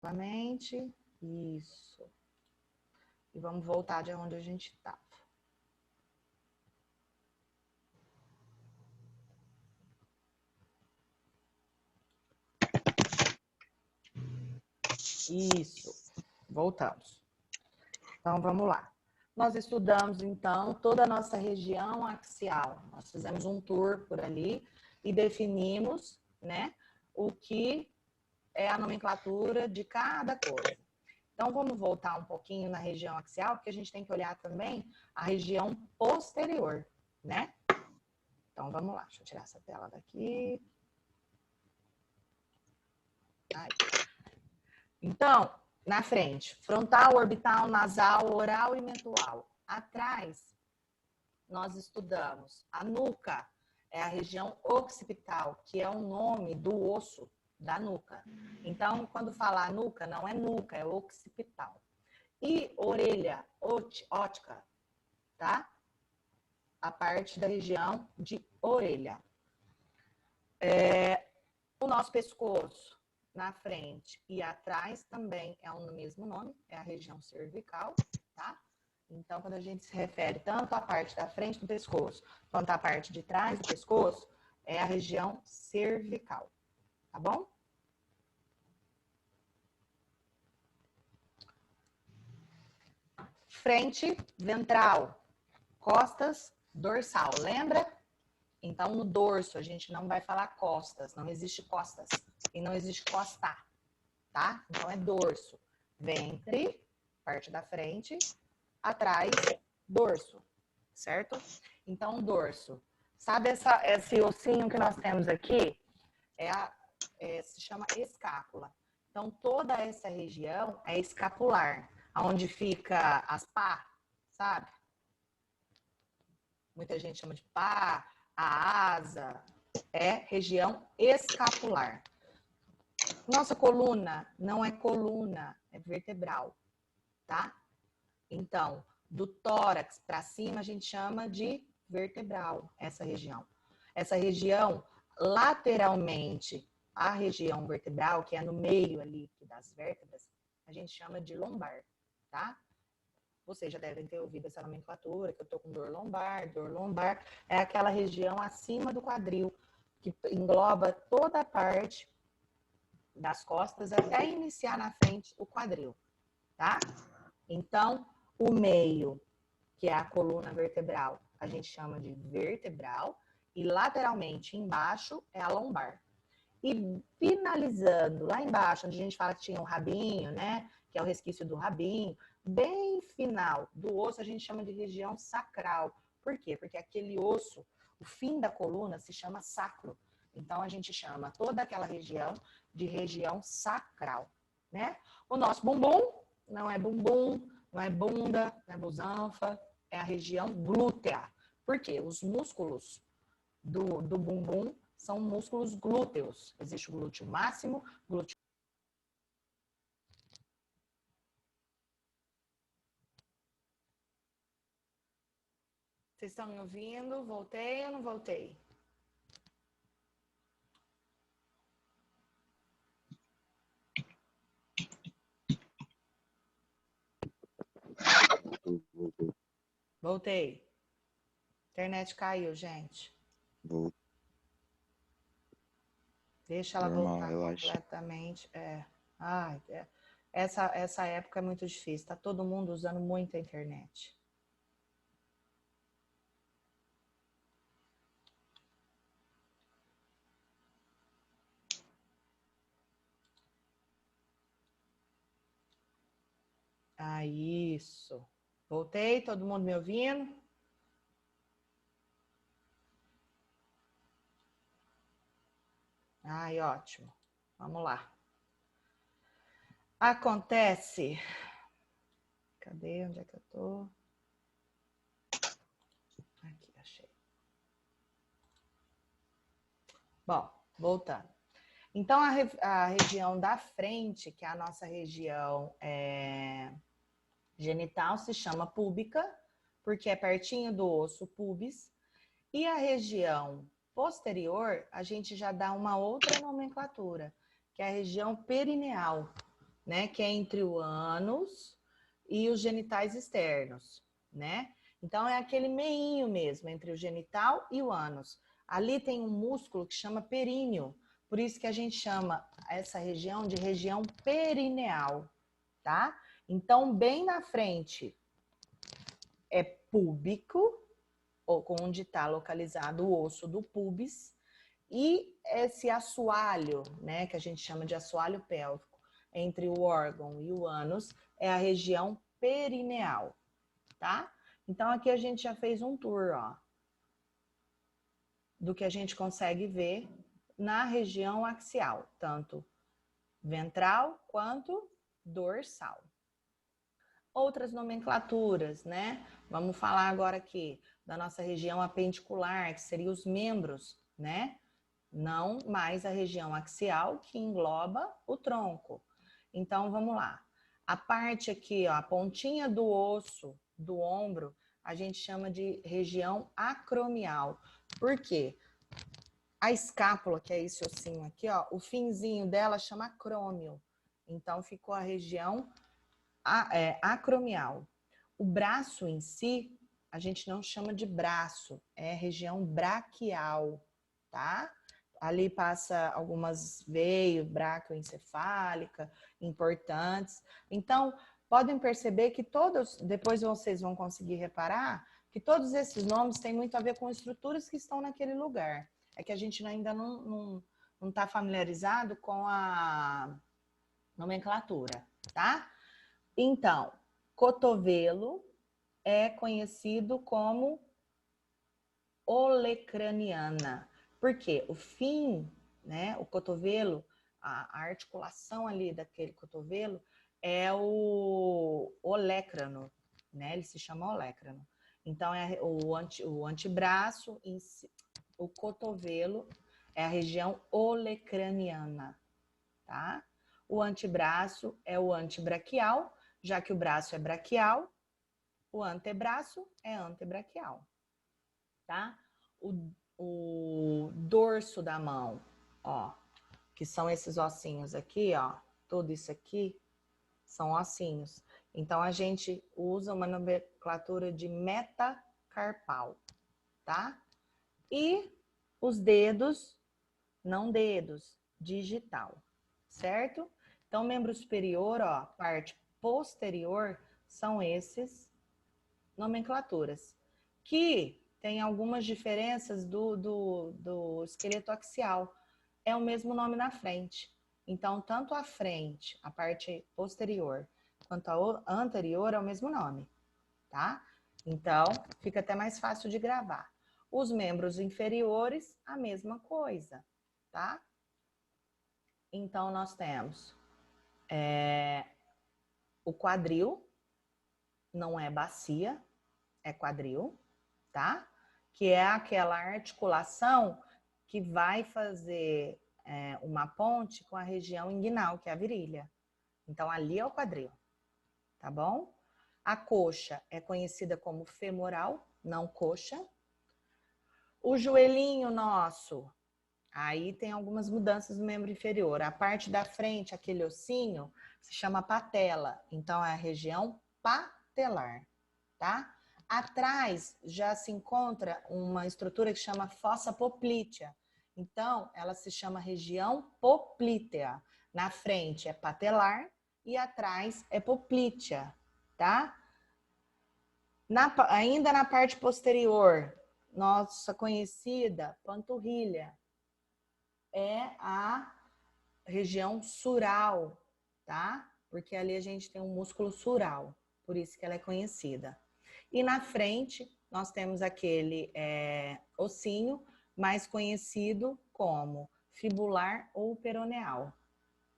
Novamente. Isso. E vamos voltar de onde a gente estava. Isso. Voltamos. Então, vamos lá. Nós estudamos, então, toda a nossa região axial. Nós fizemos um tour por ali e definimos, né, o que é a nomenclatura de cada coisa. Então, vamos voltar um pouquinho na região axial, porque a gente tem que olhar também a região posterior, né? Então, vamos lá. Deixa eu tirar essa tela daqui. Aí. Então, na frente, frontal, orbital, nasal, oral e mental. Atrás, nós estudamos a nuca, é a região occipital, que é o nome do osso da nuca. Então, quando falar nuca, não é nuca, é occipital. E orelha, ótica, tá? A parte da região de orelha. O nosso pescoço, na frente e atrás, também é o mesmo nome, é a região cervical, tá? Então, quando a gente se refere tanto à parte da frente do pescoço, quanto à parte de trás do pescoço, é a região cervical, tá bom? Frente, ventral, costas, dorsal, lembra? Então, no dorso, a gente não vai falar costas, não existe costas e não existe costa, tá? Então, é dorso, ventre, parte da frente, atrás, dorso, certo? Então, dorso. Sabe esse ossinho que nós temos aqui? Se chama escápula. Então, toda essa região é escapular, onde fica as pá, sabe? Muita gente chama de pá, a asa, é região escapular. Nossa coluna não é coluna, é vertebral, tá? Então, do tórax para cima a gente chama de vertebral, essa região. Essa região, lateralmente, a região vertebral, que é no meio ali das vértebras, a gente chama de lombar, tá? Vocês já devem ter ouvido essa nomenclatura, que eu tô com dor lombar. Dor lombar é aquela região acima do quadril, que engloba toda a parte das costas até iniciar na frente o quadril, tá? Então, o meio, que é a coluna vertebral, a gente chama de vertebral, e lateralmente embaixo é a lombar. E finalizando lá embaixo, onde a gente fala que tinha o rabinho, né? Que é o resquício do rabinho, bem final do osso a gente chama de região sacral. Por quê? Porque aquele osso, o fim da coluna se chama sacro. Então a gente chama toda aquela região de região sacral, né? O nosso bumbum não é bumbum, não é bunda, não é busanfa, é a região glútea. Por quê? Os músculos do bumbum são músculos glúteos. Existe o glúteo máximo, glúteo. Vocês estão me ouvindo? Voltei ou não voltei? Voltei. Internet caiu, gente. Deixa ela Normal, voltar relaxa. completamente. Essa época é muito difícil. Tá todo mundo usando muito a internet. Isso. Voltei, todo mundo me ouvindo? Ótimo. Vamos lá. Acontece. Cadê? Onde é que eu tô? Aqui, achei. Bom, voltando. Então, a região da frente, que é a nossa região genital, se chama púbica, porque é pertinho do osso pubis. E a região posterior, a gente já dá uma outra nomenclatura, que é a região perineal. né? Que é entre o ânus e os genitais externos, né? Então, é aquele meinho mesmo, entre o genital e o ânus. Ali tem um músculo que chama períneo, por isso que a gente chama essa região de região perineal, tá? Então, bem na frente é púbico, ou onde está localizado o osso do pubis, e esse assoalho, né, que a gente chama de assoalho pélvico, entre o órgão e o ânus, é a região perineal, tá? Então, aqui a gente já fez um tour, ó, do que a gente consegue ver na região axial, tanto ventral quanto dorsal. Outras nomenclaturas, né? Vamos falar agora aqui da nossa região apendicular, que seria os membros, né? Não mais a região axial, que engloba o tronco. Então, vamos lá. A parte aqui, ó, a pontinha do osso do ombro, a gente chama de região acromial. Por quê? A escápula, que é esse ossinho aqui, ó, o finzinho dela chama acrômio. Então, ficou a região acromial. O braço em si, a gente não chama de braço, é região braquial, tá? Ali passa algumas veias braquioencefálica importantes. Então, podem perceber que todos, depois vocês vão conseguir reparar, que todos esses nomes têm muito a ver com estruturas que estão naquele lugar. É que a gente ainda não está familiarizado com a nomenclatura, tá? Então, cotovelo é conhecido como olecraniana. Por quê? O fim, né, o cotovelo, a articulação ali daquele cotovelo é o olecrano, né? Ele se chama olecrano. Então, é o antebraço, o cotovelo é a região olecraniana, tá? O antebraço é o antebraquial, já que o braço é braquial, o antebraço é antebraquial, tá? O dorso da mão, ó, que são esses ossinhos aqui, ó, tudo isso aqui são ossinhos. Então, a gente usa uma nomenclatura de metacarpal, tá? E os dedos, não dedos, digital, certo? Então, membro superior, ó, parte posterior, são esses nomenclaturas, que tem algumas diferenças do esqueleto axial. É o mesmo nome na frente. Então, tanto a frente, a parte posterior, quanto a anterior é o mesmo nome, tá? Então, fica até mais fácil de gravar. Os membros inferiores, a mesma coisa, tá? Então, nós temos o quadril, não é bacia, é quadril, tá? Que é aquela articulação que vai fazer uma ponte com a região inguinal, que é a virilha. Então, ali é o quadril, tá bom? A coxa é conhecida como femoral, não coxa. O joelhinho nosso, aí tem algumas mudanças no membro inferior. A parte da frente, aquele ossinho, se chama patela. Então, é a região patelar, tá? Atrás já se encontra uma estrutura que chama fossa poplítea. Então, ela se chama região poplítea. Na frente é patelar e atrás é poplítea, tá? Ainda na parte posterior, nossa conhecida panturrilha é a região sural, tá? Porque ali a gente tem um músculo sural, por isso que ela é conhecida. E na frente, nós temos aquele ossinho mais conhecido como fibular ou peroneal,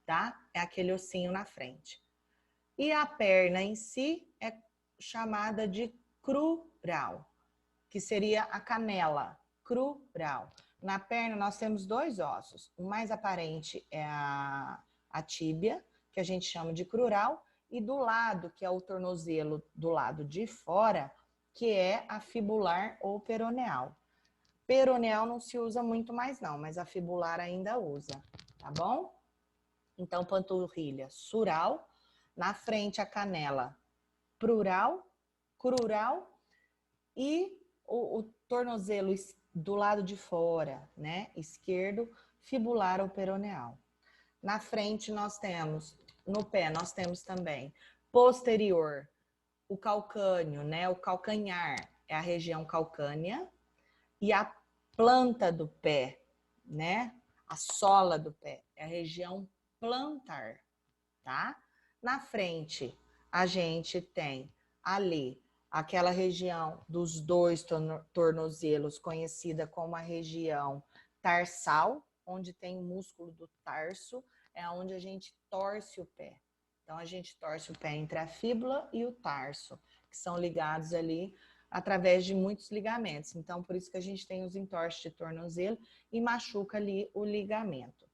tá? É aquele ossinho na frente. E a perna em si é chamada de crural, que seria a canela, crural. Na perna nós temos dois ossos. O mais aparente é a tíbia, que a gente chama de crural, e do lado, que é o tornozelo do lado de fora, que é a fibular ou peroneal. Peroneal não se usa muito mais não, mas a fibular ainda usa, tá bom? Então, panturrilha sural, na frente a canela prural, crural e o tornozelo do lado de fora, né, esquerdo, fibular ou peroneal. Na frente nós temos, no pé nós temos também posterior, o calcânio, né, o calcanhar é a região calcânea e a planta do pé, né, a sola do pé é a região plantar, tá? Na frente a gente tem ali aquela região dos dois tornozelos, conhecida como a região tarsal, onde tem o músculo do tarso, é onde a gente torce o pé. Então, a gente torce o pé entre a fíbula e o tarso, que são ligados ali através de muitos ligamentos. Então, por isso que a gente tem os entorses de tornozelo e machuca ali o ligamento.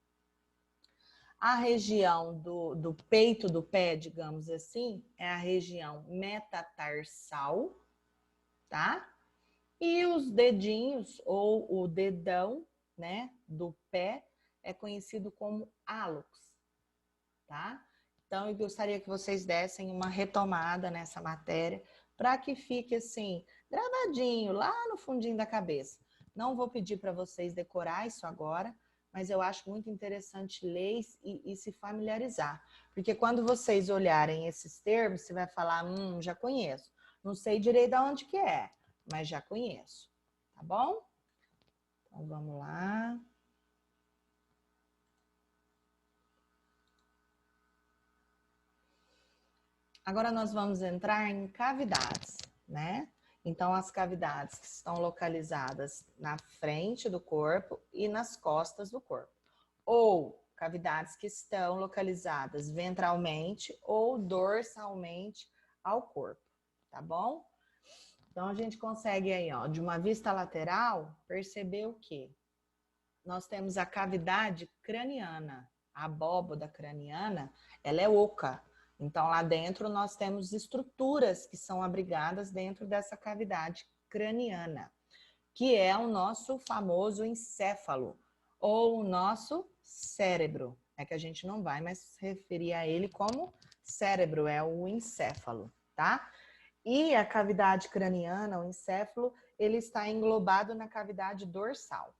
A região do peito do pé, digamos assim, é a região metatarsal, tá? E os dedinhos, ou o dedão, né, do pé, é conhecido como hálux, tá? Então, eu gostaria que vocês dessem uma retomada nessa matéria, para que fique assim, gravadinho, lá no fundinho da cabeça. Não vou pedir para vocês decorar isso agora, mas eu acho muito interessante ler e se familiarizar. Porque quando vocês olharem esses termos, você vai falar, já conheço. Não sei direito de onde que é, mas já conheço. Tá bom? Então, vamos lá. Agora nós vamos entrar em cavidades, né? Então, as cavidades que estão localizadas na frente do corpo e nas costas do corpo. Ou cavidades que estão localizadas ventralmente ou dorsalmente ao corpo, tá bom? Então, a gente consegue aí, ó, de uma vista lateral, perceber o quê? Nós temos a cavidade craniana. A abóboda craniana, ela é oca. Então, lá dentro nós temos estruturas que são abrigadas dentro dessa cavidade craniana, que é o nosso famoso encéfalo, ou o nosso cérebro. É que a gente não vai mais se referir a ele como cérebro, é o encéfalo, tá? E a cavidade craniana, o encéfalo, ele está englobado na cavidade dorsal.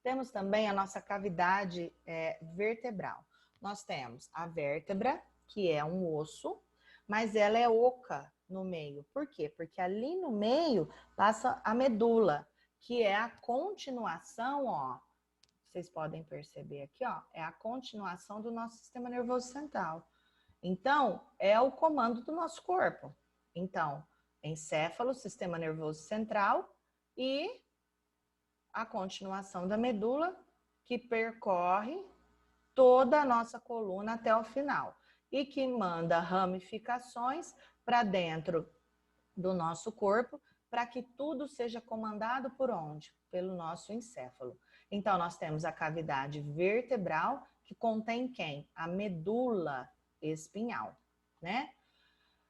Temos também a nossa cavidade vertebral. Nós temos a vértebra, que é um osso, mas ela é oca no meio. Por quê? Porque ali no meio passa a medula, que é a continuação, ó. Vocês podem perceber aqui, ó, é a continuação do nosso sistema nervoso central. Então, é o comando do nosso corpo. Então, encéfalo, sistema nervoso central e a continuação da medula que percorre toda a nossa coluna até o final e que manda ramificações para dentro do nosso corpo para que tudo seja comandado por onde? Pelo nosso encéfalo. Então, nós temos a cavidade vertebral que contém quem? A medula espinhal, né?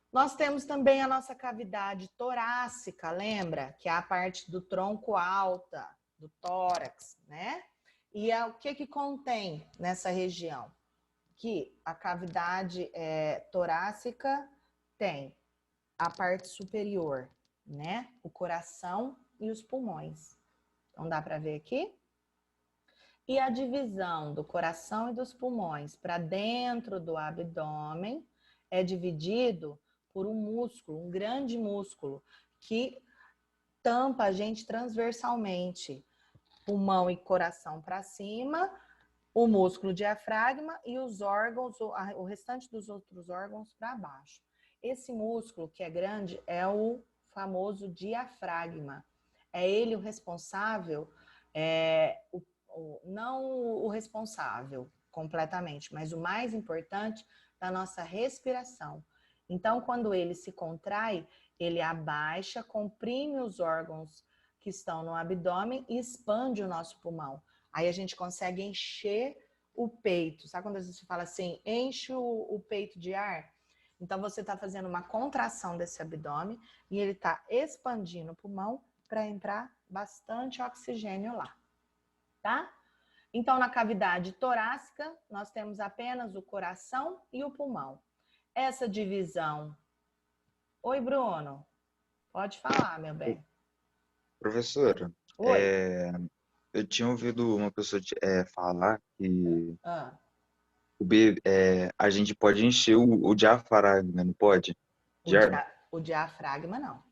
Nós temos também a nossa cavidade torácica, lembra? Que é a parte do tronco alta, do tórax, né? E o que contém nessa região? Que a cavidade torácica tem a parte superior, né? O coração e os pulmões. Então, dá para ver aqui? E a divisão do coração e dos pulmões para dentro do abdômen é dividido por um músculo, um grande músculo, que tampa a gente transversalmente. Pulmão e coração para cima, o músculo diafragma e os órgãos, o restante dos outros órgãos para baixo. Esse músculo que é grande é o famoso diafragma. É ele o responsável, não o responsável completamente, mas o mais importante da nossa respiração. Então, quando ele se contrai, ele abaixa, comprime os órgãos que estão no abdômen e expande o nosso pulmão. Aí a gente consegue encher o peito. Sabe quando a gente fala assim, enche o peito de ar? Então, você está fazendo uma contração desse abdômen e ele está expandindo o pulmão para entrar bastante oxigênio lá, tá? Então, na cavidade torácica, nós temos apenas o coração e o pulmão. Essa divisão... Oi, Bruno. Pode falar, meu bem. Professora, Oi. eu tinha ouvido uma pessoa falar que Ah, a gente pode encher o diafragma, não pode? De ar? o diafragma, não.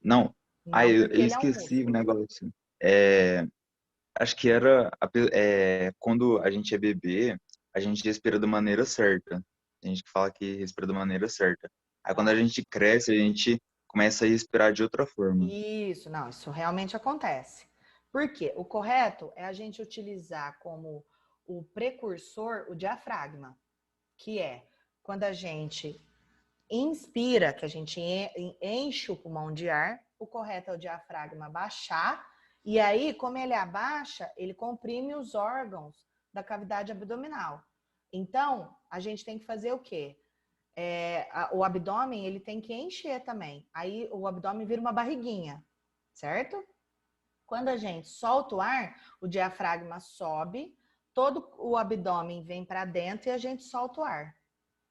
Não. Ah, Não, eu porque ele é um esqueci o músculo. negócio. Acho que quando a gente é bebê, a gente respira da maneira certa. A gente fala que respira da maneira certa. Aí quando a Ah, gente cresce, a gente começa a respirar de outra forma. isso, não, isso realmente acontece. Por quê? O correto é a gente utilizar como o precursor o diafragma, que é quando a gente inspira, que a gente enche o pulmão de ar, o correto é o diafragma baixar, e aí, como ele abaixa, ele comprime os órgãos da cavidade abdominal. Então, a gente tem que fazer o quê? O abdômen, ele tem que encher também. Aí, o abdômen vira uma barriguinha, certo? Quando a gente solta o ar, o diafragma sobe, todo o abdômen vem para dentro e a gente solta o ar,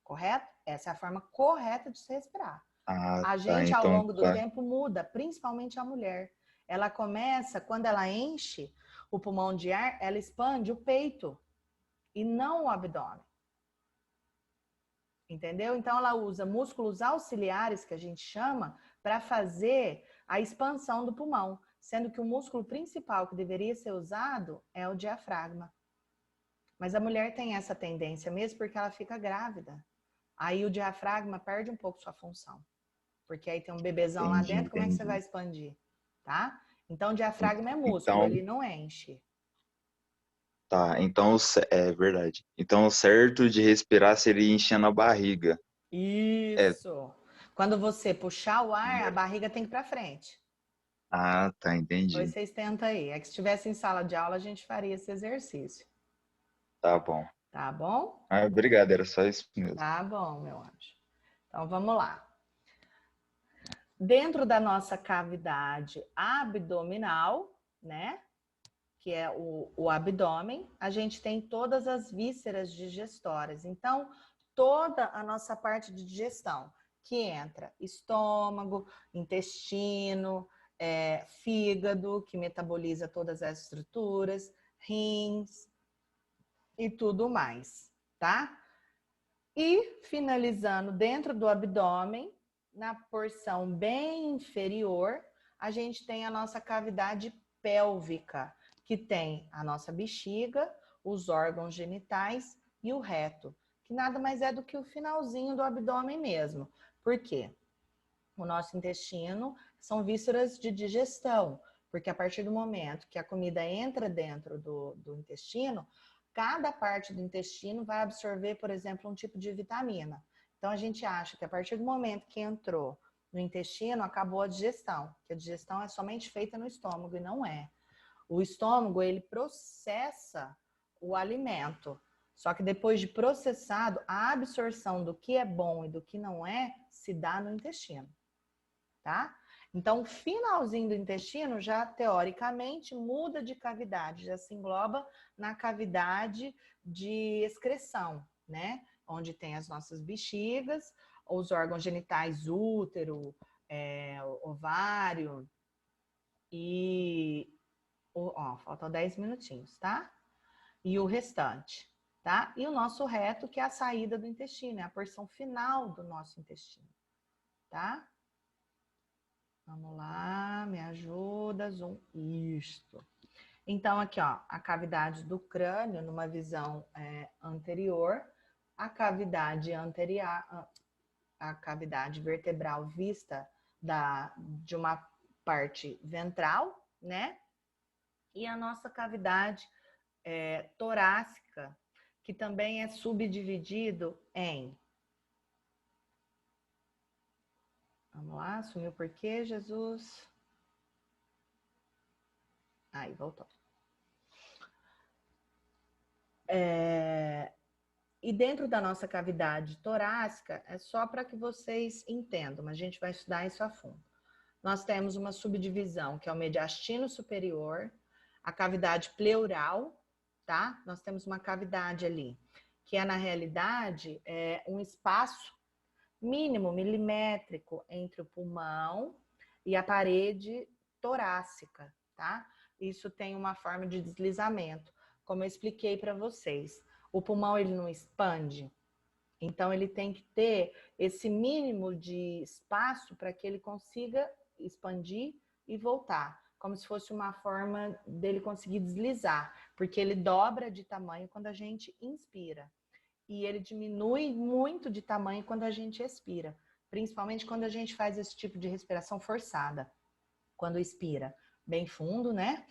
correto? Essa é a forma correta de se respirar. Ah, A tá. gente, ao Então, longo do tá. tempo, muda, principalmente a mulher. Ela começa, quando ela enche o pulmão de ar, ela expande o peito e não o abdômen. Entendeu? Então, ela usa músculos auxiliares, que a gente chama, para fazer a expansão do pulmão, sendo que o músculo principal que deveria ser usado é o diafragma. Mas a mulher tem essa tendência mesmo porque ela fica grávida. Aí o diafragma perde um pouco sua função. Porque aí tem um bebezão lá Entendi, dentro, como é que você vai entendi. expandir? Tá? Então, o diafragma é músculo, Então, ele não enche. tá. Então, é verdade. Então, o certo de respirar seria enchendo a barriga. É. Isso. Quando você puxar o ar, a barriga tem que ir para frente. Ah, tá, Depois entendi. vocês tentam aí. É que se estivesse em sala de aula, a gente faria esse exercício. Tá bom. Tá bom? Ah, obrigado, era só isso mesmo. Tá bom, meu anjo. Então, vamos lá. Dentro da nossa cavidade abdominal, né? Que é o abdômen, a gente tem todas as vísceras digestoras. Então, toda a nossa parte de digestão, que entra estômago, intestino, fígado, que metaboliza todas as estruturas, rins e tudo mais, tá? E finalizando dentro do abdômen, na porção bem inferior, a gente tem a nossa cavidade pélvica, que tem a nossa bexiga, os órgãos genitais e o reto, que nada mais é do que o finalzinho do abdômen mesmo. Por quê? O nosso intestino são vísceras de digestão, porque a partir do momento que a comida entra dentro do intestino, cada parte do intestino vai absorver, por exemplo, um tipo de vitamina. Então a gente acha que a partir do momento que entrou no intestino, acabou a digestão, que a digestão é somente feita no estômago e não é. O estômago, ele processa o alimento. Só que depois de processado, a absorção do que é bom e do que não é se dá no intestino, tá? Então, o finalzinho do intestino já, teoricamente, muda de cavidade, já se engloba na cavidade de excreção, né? Onde tem as nossas bexigas, os órgãos genitais, útero, ovário e... Ó, faltam 10 minutinhos, tá? E o restante, tá? E o nosso reto, que é a saída do intestino, é a porção final do nosso intestino, tá? Vamos lá, me ajuda, zoom. Isto. Então, aqui, ó, a cavidade do crânio, numa visão anterior, a cavidade anterior, a cavidade vertebral vista de uma parte ventral, né? E a nossa cavidade torácica, que também é subdividido em... Vamos lá, sumiu por quê, Jesus? Aí, voltou. E dentro da nossa cavidade torácica, é só para que vocês entendam, mas a gente vai estudar isso a fundo. Nós temos uma subdivisão, que é o mediastino superior, a cavidade pleural, tá? Nós temos uma cavidade ali, que é, na realidade, um espaço mínimo, milimétrico, entre o pulmão e a parede torácica, tá? Isso tem uma forma de deslizamento, como eu expliquei para vocês. O pulmão, ele não expande, então ele tem que ter esse mínimo de espaço para que ele consiga expandir e voltar, como se fosse uma forma dele conseguir deslizar, porque ele dobra de tamanho quando a gente inspira e ele diminui muito de tamanho quando a gente expira, principalmente quando a gente faz esse tipo de respiração forçada, quando expira bem fundo, né?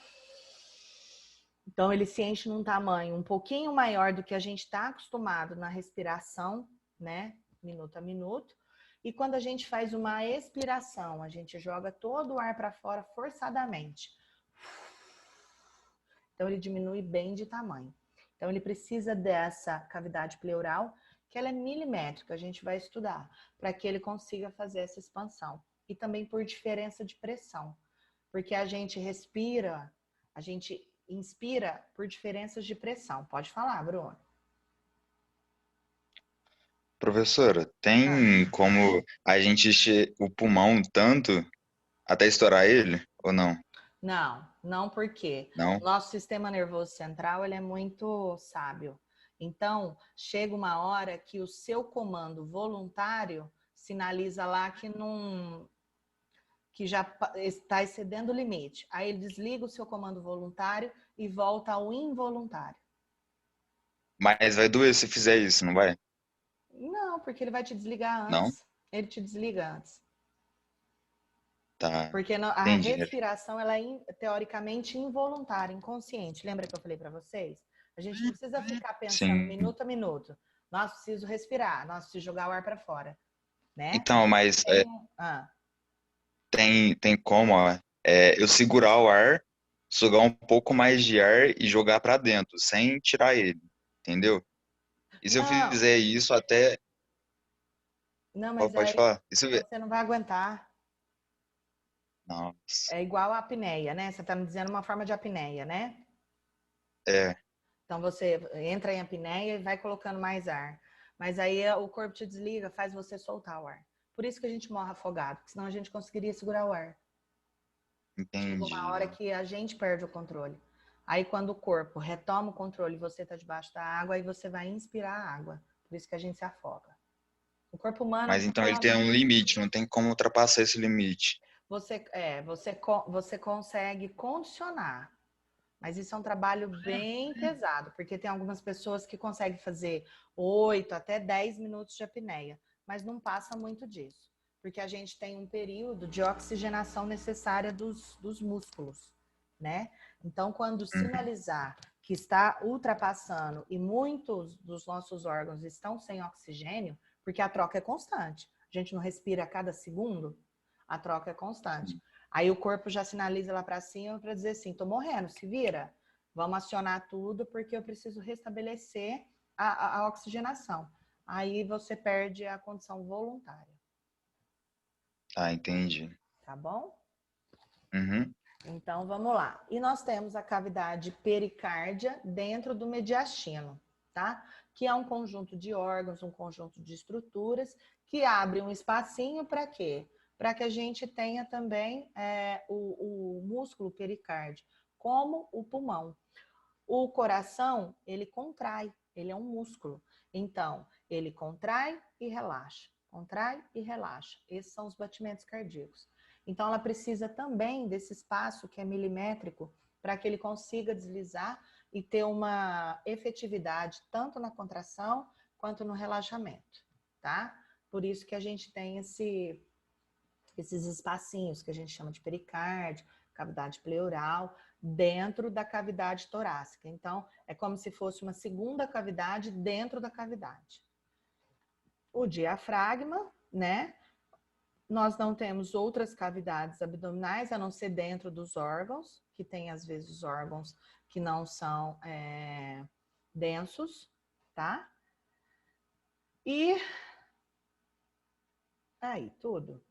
Então ele se enche num tamanho um pouquinho maior do que a gente está acostumado na respiração, né? Minuto a minuto. E quando a gente faz uma expiração, a gente joga todo o ar para fora forçadamente. Então ele diminui bem de tamanho. Então ele precisa dessa cavidade pleural, que ela é milimétrica, a gente vai estudar, para que ele consiga fazer essa expansão. E também por diferença de pressão, porque a gente respira, a gente inspira por diferenças de pressão. Pode falar, Bruno. Professora, Ah, tem como a gente encher o pulmão tanto até estourar ele ou não? não porque Não? o nosso sistema nervoso central ele é muito sábio. Então, chega uma hora que o seu comando voluntário sinaliza lá que já está excedendo o limite. Aí ele desliga o seu comando voluntário e volta ao involuntário. Mas vai doer se fizer isso, não vai? Não, porque ele vai te desligar Não? antes. Ele te desliga antes. Tá. Porque a Entendi. respiração, ela é teoricamente involuntária, inconsciente. Lembra que eu falei para vocês? A gente não precisa ficar pensando Sim. minuto a minuto. Nós precisamos respirar, nós precisamos jogar o ar para fora, né? Então, mas Tem, ah, tem como, ó, eu segurar o ar, sugar um pouco mais de ar e jogar pra dentro, sem tirar ele, entendeu? E se eu não, fizer isso até. não, mas Pode aí falar. Isso. você não vai aguentar. Nossa. É igual a apneia, né? Você está me dizendo uma forma de apneia, né? É. Então você entra em apneia e vai colocando mais ar. Mas aí o corpo te desliga, faz você soltar o ar. Por isso que a gente morre afogado, porque senão a gente conseguiria segurar o ar. Chega uma hora Entendi. que a gente perde o controle. Aí quando o corpo retoma o controle e você está debaixo da água, aí você vai inspirar a água. Por isso que a gente se afoga. O corpo humano Mas então ele tem funciona. um limite, não tem como ultrapassar esse limite. Você consegue condicionar. Mas isso é um trabalho bem pesado, porque tem algumas pessoas que conseguem fazer 8 até 10 minutos de apneia, mas não passa muito disso, porque a gente tem um período de oxigenação necessária dos músculos, né? Então, quando Uhum. sinalizar que está ultrapassando e muitos dos nossos órgãos estão sem oxigênio, porque a troca é constante, a gente não respira a cada segundo, a troca é constante. Sim. Aí o corpo já sinaliza lá para cima para dizer assim, tô morrendo, se vira. Vamos acionar tudo porque eu preciso restabelecer a oxigenação. Aí você perde a condição voluntária, Ah, entendi. tá bom? Uhum. Então vamos lá. E nós temos a cavidade pericárdia dentro do mediastino, tá? Que é um conjunto de órgãos, um conjunto de estruturas que abre um espacinho para quê? Para que a gente tenha também o músculo pericárdio, como o pulmão. O coração, ele contrai, ele é um músculo. Então, ele contrai e relaxa, contrai e relaxa. Esses são os batimentos cardíacos. Então, ela precisa também desse espaço que é milimétrico para que ele consiga deslizar e ter uma efetividade tanto na contração quanto no relaxamento, tá? Por isso que a gente tem esses espacinhos que a gente chama de pericárdio, cavidade pleural, dentro da cavidade torácica. Então, é como se fosse uma segunda cavidade dentro da cavidade. O diafragma, né? Nós não temos outras cavidades abdominais a não ser dentro dos órgãos, que tem às vezes órgãos que não são densos, tá? E aí, tudo.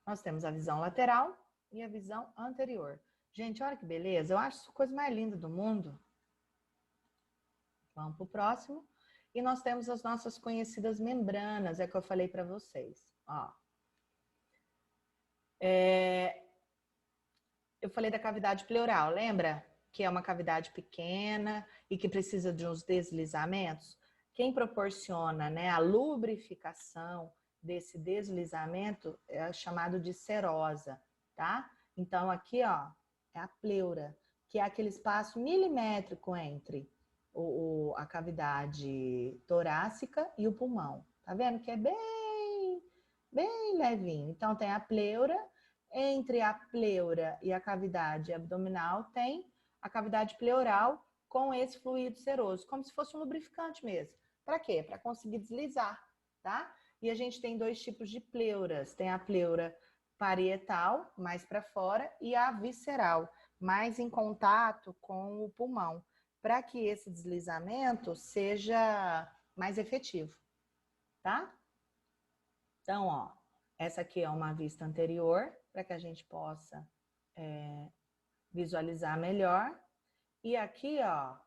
Nós temos a visão lateral e a visão anterior. Gente, olha que beleza. Eu acho isso a coisa mais linda do mundo. Vamos para o próximo. E nós temos as nossas conhecidas membranas, é que eu falei para vocês. Ó. Eu falei da cavidade pleural, lembra? Que é uma cavidade pequena e que precisa de uns deslizamentos. Quem proporciona, né, a lubrificação desse deslizamento é chamado de serosa, tá? Então, aqui, ó, é a pleura, que é aquele espaço milimétrico entre a cavidade torácica e o pulmão. Tá vendo que é bem levinho. Então, tem a pleura. Entre a pleura e a cavidade abdominal tem a cavidade pleural com esse fluido seroso, como se fosse um lubrificante mesmo. Para quê? Para conseguir deslizar, tá? E a gente tem dois tipos de pleuras. Tem a pleura parietal, mais para fora, e a visceral, mais em contato com o pulmão, para que esse deslizamento seja mais efetivo, tá? Então, ó, essa aqui é uma vista anterior, para que a gente possa visualizar melhor. E aqui, ó,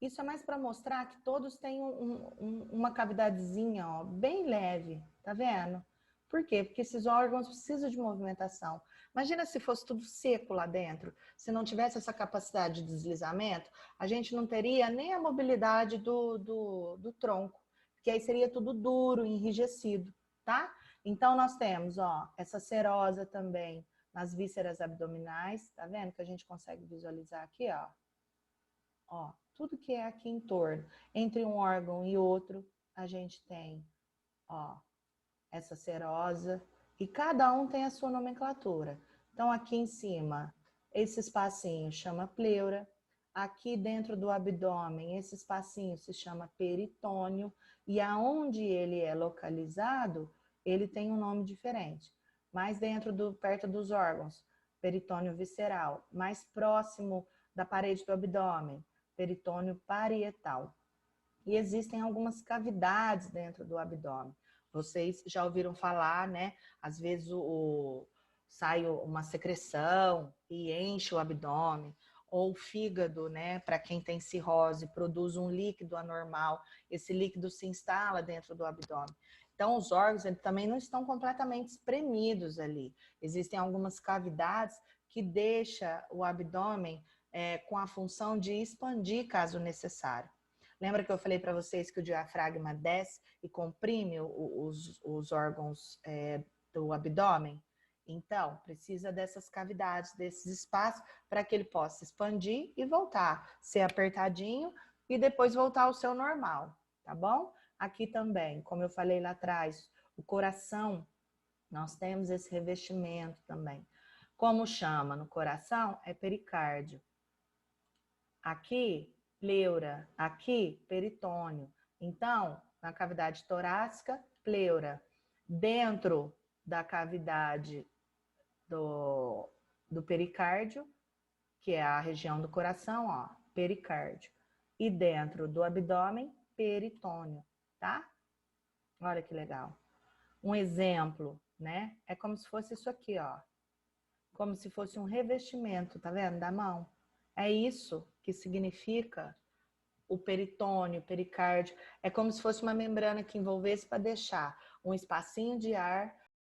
isso é mais para mostrar que todos têm uma cavidadezinha, ó, bem leve, tá vendo? Por quê? Porque esses órgãos precisam de movimentação. Imagina se fosse tudo seco lá dentro, se não tivesse essa capacidade de deslizamento, a gente não teria nem a mobilidade do tronco, porque aí seria tudo duro, enrijecido, tá? Então, nós temos, ó, essa serosa também nas vísceras abdominais, tá vendo? Que a gente consegue visualizar aqui, ó. Ó, tudo que é aqui em torno, entre um órgão e outro, a gente tem, ó, essa serosa, e cada um tem a sua nomenclatura. Então, aqui em cima, esse espacinho chama pleura. Aqui dentro do abdômen, esse espacinho se chama peritônio. E aonde ele é localizado, ele tem um nome diferente. Mais perto dos órgãos, peritônio visceral. Mais próximo da parede do abdômen, peritônio parietal. E existem algumas cavidades dentro do abdômen. Vocês já ouviram falar, né? Às vezes sai uma secreção e enche o abdômen, ou o fígado, né? Para quem tem cirrose, produz um líquido anormal. Esse líquido se instala dentro do abdômen. Então, os órgãos também não estão completamente espremidos ali. Existem algumas cavidades que deixam o abdômen com a função de expandir caso necessário. Lembra que eu falei para vocês que o diafragma desce e comprime os órgãos do abdômen? Então, precisa dessas cavidades, desses espaços, para que ele possa expandir e voltar, ser apertadinho e depois voltar ao seu normal, tá bom? Aqui também, como eu falei lá atrás, o coração, nós temos esse revestimento também. Como chama no coração? É pericárdio. Aqui, pleura. Aqui, peritônio. Então, na cavidade torácica, pleura. Dentro da cavidade do pericárdio, que é a região do coração, ó, pericárdio. E dentro do abdômen, peritônio, tá? Olha que legal. Um exemplo, né? É como se fosse isso aqui, ó. Como se fosse um revestimento, tá vendo? Da mão. É isso que significa o peritônio, o pericárdio. É como se fosse uma membrana que envolvesse para deixar um espacinho de ar